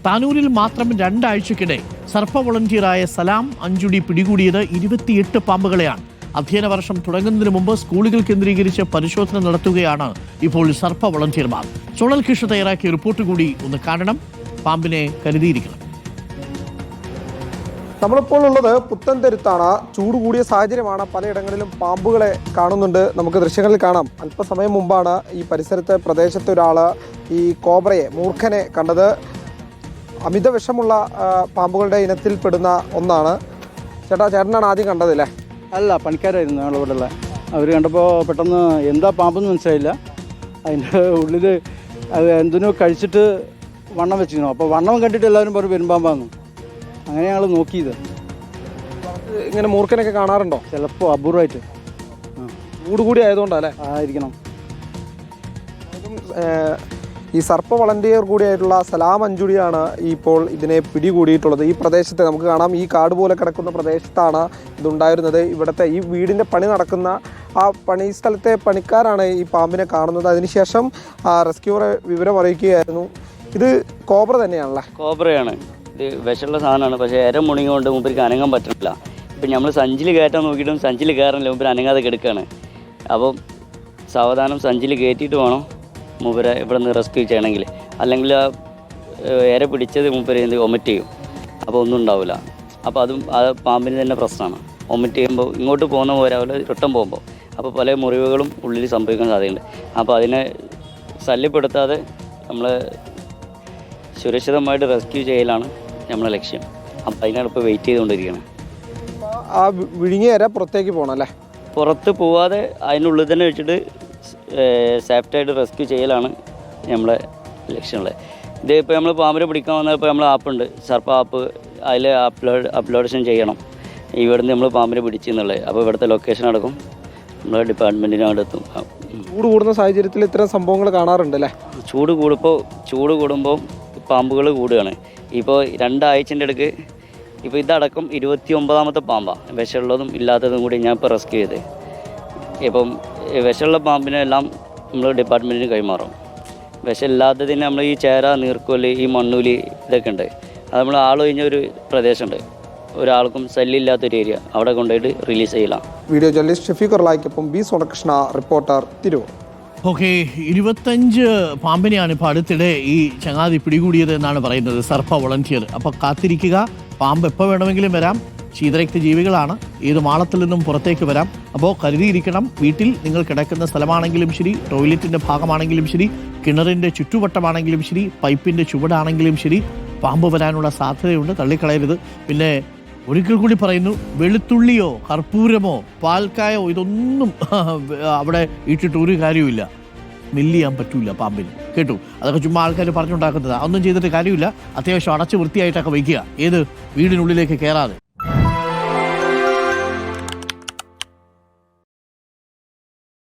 താനൂരിൽ മാത്രം 2 ആഴ്ചക്കിടെ സർപ്പ വോളണ്ടിയറായ സലാം അഞ്ചുടി പിടികൂടിയത് 28 പാമ്പുകളെയാണ്. അധ്യയന വർഷം തുടങ്ങുന്നതിന് മുമ്പ് സ്കൂളുകൾ കേന്ദ്രീകരിച്ച് പരിശോധന നടത്തുകയാണ് ഇപ്പോൾ സർപ്പ വോളണ്ടിയർമാർ. സോണൽ കൃഷ തയ്യാറാക്കിയ റിപ്പോർട്ട് കൂടി ഒന്ന് കാണണം. പാമ്പിനെ കരുതിയിരിക്കണം. നമ്മളിപ്പോൾ ഉള്ളത് പുത്തൻതെരുത്താണ്. ചൂട് കൂടിയ സാഹചര്യമാണ്. പലയിടങ്ങളിലും പാമ്പുകളെ കാണുന്നുണ്ട്. നമുക്ക് ദൃശ്യങ്ങളിൽ കാണാം. അല്പസമയം മുമ്പാണ് ഈ പ്രദേശത്തെ ഒരാൾ ഈ കോബ്രയെ, മൂർഖനെ കണ്ടത്. അമിത വിഷമുള്ള പാമ്പുകളുടെ ഇനത്തിൽപ്പെടുന്ന ഒന്നാണ്. ചേട്ടനാണ് ആദ്യം കണ്ടതല്ലേ? അല്ല, പണിക്കാരായിരുന്നു ഞങ്ങളിവിടെ ഉള്ള. അവർ കണ്ടപ്പോൾ പെട്ടെന്ന് എന്താ പാമ്പെന്ന് മനസ്സിലായില്ല. അതിൻ്റെ ഉള്ളിൽ അത് എന്തിനോ കഴിച്ചിട്ട് വണ്ണം വെച്ചിരുന്നു. അപ്പോൾ വണ്ണം കണ്ടിട്ട് എല്ലാവരും പറഞ്ഞു പെരുമ്പാമ്പാന്ന്. അങ്ങനെ ഞങ്ങൾ നോക്കിയത്. ഇങ്ങനെ മൂർഖനൊക്കെ കാണാറുണ്ടോ? ചിലപ്പോൾ അപൂർവമായിട്ട്. ചൂട് കൂടി ആയതുകൊണ്ടല്ലേ? ആയിരിക്കണം. ഈ സർപ്പ വളണ്ടിയർ കൂടിയായിട്ടുള്ള സലാം അഞ്ചുടിയാണ് ഇപ്പോൾ ഇതിനെ പിടികൂടിയിട്ടുള്ളത്. ഈ പ്രദേശത്തെ നമുക്ക് കാണാം. ഈ കാട് പോലെ കിടക്കുന്ന പ്രദേശത്താണ് ഇതുണ്ടായിരുന്നത്. ഇവിടുത്തെ ഈ വീടിൻ്റെ പണി നടക്കുന്ന ആ പണി സ്ഥലത്തെ പണിക്കാരാണ് ഈ പാമ്പിനെ കാണുന്നത്. അതിനുശേഷം റെസ്ക്യൂറെ വിവരം അറിയിക്കുകയായിരുന്നു. ഇത് കോബ്ര തന്നെയാണല്ലേ? കോബ്രയാണ്. ഇത് വിഷമുള്ള സാധനമാണ്. പക്ഷേ ഇര മുണിങ്ങുകൊണ്ട് മുമ്പിലേക്ക് അനങ്ങാൻ പറ്റില്ല. ഇപ്പം നമ്മൾ സഞ്ചിൽ കയറ്റാൻ നോക്കിയിട്ടും സഞ്ചിൽ കയറാനില്ല, മുമ്പിൽ അനങ്ങാതെ കിടക്കുകയാണ്. അപ്പം സാവധാനം സഞ്ചിൽ കയറ്റിയിട്ട് വേണം മൂപ്പരെ ഇവിടെ നിന്ന് റെസ്ക്യൂ ചെയ്യണമെങ്കിൽ. അല്ലെങ്കിൽ ഇര പിടിച്ചത് മൂപ്പര് വൊമിറ്റ് ചെയ്യും. അപ്പോൾ ഒന്നും ഉണ്ടാവില്ല. അപ്പോൾ അതും ആ പാമ്പിന് തന്നെ പ്രശ്നമാണ്. വൊമിറ്റ് ചെയ്യുമ്പോൾ ഇങ്ങോട്ട് പോകുന്ന പോരാവില്ല, റിട്ടേൺ പോകുമ്പോൾ അപ്പോൾ പല മുറിവുകളും ഉള്ളിൽ സംഭവിക്കാൻ സാധ്യതയുണ്ട്. അപ്പോൾ അതിനെ ശല്യപ്പെടുത്താതെ നമ്മൾ സുരക്ഷിതമായിട്ട് റെസ്ക്യൂ ചെയ്യലാണ് നമ്മളെ ലക്ഷ്യം. അപ്പം അതിനാണ് ഇപ്പോൾ വെയിറ്റ് ചെയ്തുകൊണ്ടിരിക്കുന്നത്. ആ വിഴുങ്ങിയ ഇര പുറത്തേക്ക് പോകണം അല്ലേ? പുറത്ത് പോവാതെ അതിനുള്ളിൽ തന്നെ വെച്ചിട്ട് സേഫ്റ്റിയായിട്ട് റെസ്ക്യൂ ചെയ്യലാണ് നമ്മളെ ലക്ഷ്യമുള്ളത്. ഇത് ഇപ്പോൾ നമ്മൾ പാമ്പിനെ പിടിക്കാൻ വന്നപ്പോൾ നമ്മൾ ആപ്പുണ്ട്, സർപ്പ ആപ്പ്. അതിൽ അപ്ലോഡേഷൻ ചെയ്യണം ഇവിടുന്ന് നമ്മൾ പാമ്പിനെ പിടിച്ചെന്നുള്ളത്. അപ്പോൾ ഇവിടുത്തെ ലൊക്കേഷൻ അടക്കം നമ്മളെ ഡിപ്പാർട്ട്മെൻറ്റിനവിടെ എത്തും. ചൂട് കൂടുന്ന സാഹചര്യത്തിൽ ഇത്തരം സംഭവങ്ങൾ കാണാറുണ്ട് അല്ലേ? ചൂട് കൂടുമ്പോൾ പാമ്പുകൾ കൂടുകയാണ്. ഇപ്പോൾ 2 ആഴ്ചൻ്റെ ഇടയ്ക്ക് ഇപ്പോൾ ഇതടക്കം 29ാമത്തെ പാമ്പാണ്. വിഷമുള്ളതും ഇല്ലാത്തതും കൂടി ഞാൻ ഇപ്പോൾ റെസ്ക്യൂ ചെയ്ത്. ഇപ്പം വിഷമുള്ള പാമ്പിനെല്ലാം നമ്മൾ ഡിപ്പാർട്ട്മെൻറ്റിന് കൈമാറും. വിഷമില്ലാത്തതിന് നമ്മൾ ഈ ചേര, നീർക്കോല്, ഈ മണ്ണൂലി ഇതൊക്കെ ഉണ്ട്. അത് നമ്മൾ ആളൊഴിഞ്ഞ ഒരു പ്രദേശമുണ്ട്, ഒരാൾക്കും ശല്യമില്ലാത്തൊരു ഏരിയ, അവിടെ കൊണ്ടുപോയിട്ട് റിലീസ് ചെയ്യலாம். വീഡിയോ ജേർണലിസ്റ്റ് ഷഫീഖ് ഉർലായിക്കൊപ്പം B Sonakrishna, reporter, Tirur. Okay, 25 പാമ്പിനെയാണ് ഇപ്പോൾ അടുത്തിടെ ഈ ചങ്ങാതി പിടികൂടിയത് എന്നാണ് പറയുന്നത് സർപ്പ വോളണ്ടിയർ. അപ്പോൾ കാത്തിരിക്കുക. പാമ്പ് എപ്പോൾ വേണമെങ്കിലും വരാം. ശീതരക്ത ജീവികളാണ്. ഏത് മാളത്തിൽ നിന്നും പുറത്തേക്ക് വരാം. അപ്പോൾ കരുതിയിരിക്കണം. വീട്ടിൽ നിങ്ങൾ കിടക്കുന്ന സ്ഥലമാണെങ്കിലും ശരി, ടോയ്ലറ്റിൻ്റെ ഭാഗമാണെങ്കിലും ശരി, കിണറിൻ്റെ ചുറ്റുവട്ടമാണെങ്കിലും ശരി, പൈപ്പിൻ്റെ ചുവടാണെങ്കിലും ശരി, പാമ്പ് വരാനുള്ള സാധ്യതയുണ്ട്. തള്ളിക്കളയരുത്. പിന്നെ ഒരിക്കൽ കൂടി പറയുന്നു, വെളുത്തുള്ളിയോ കർപ്പൂരമോ പാൽക്കായോ ഇതൊന്നും അവിടെ ഇട്ടിട്ട് ഒരു കാര്യമില്ല. സ്മെല്ല് ചെയ്യാൻ പറ്റൂല പാമ്പിന്, കേട്ടു? അതൊക്കെ ചുമ്മാ ആൾക്കാർ പറഞ്ഞുണ്ടാക്കുന്നതാണ്. ഒന്നും ചെയ്തിട്ട് കാര്യമില്ല. അത്യാവശ്യം അടച്ച് വൃത്തിയായിട്ടൊക്കെ വയ്ക്കുക. ഏത് വീടിനുള്ളിലേക്ക് കയറാതെ.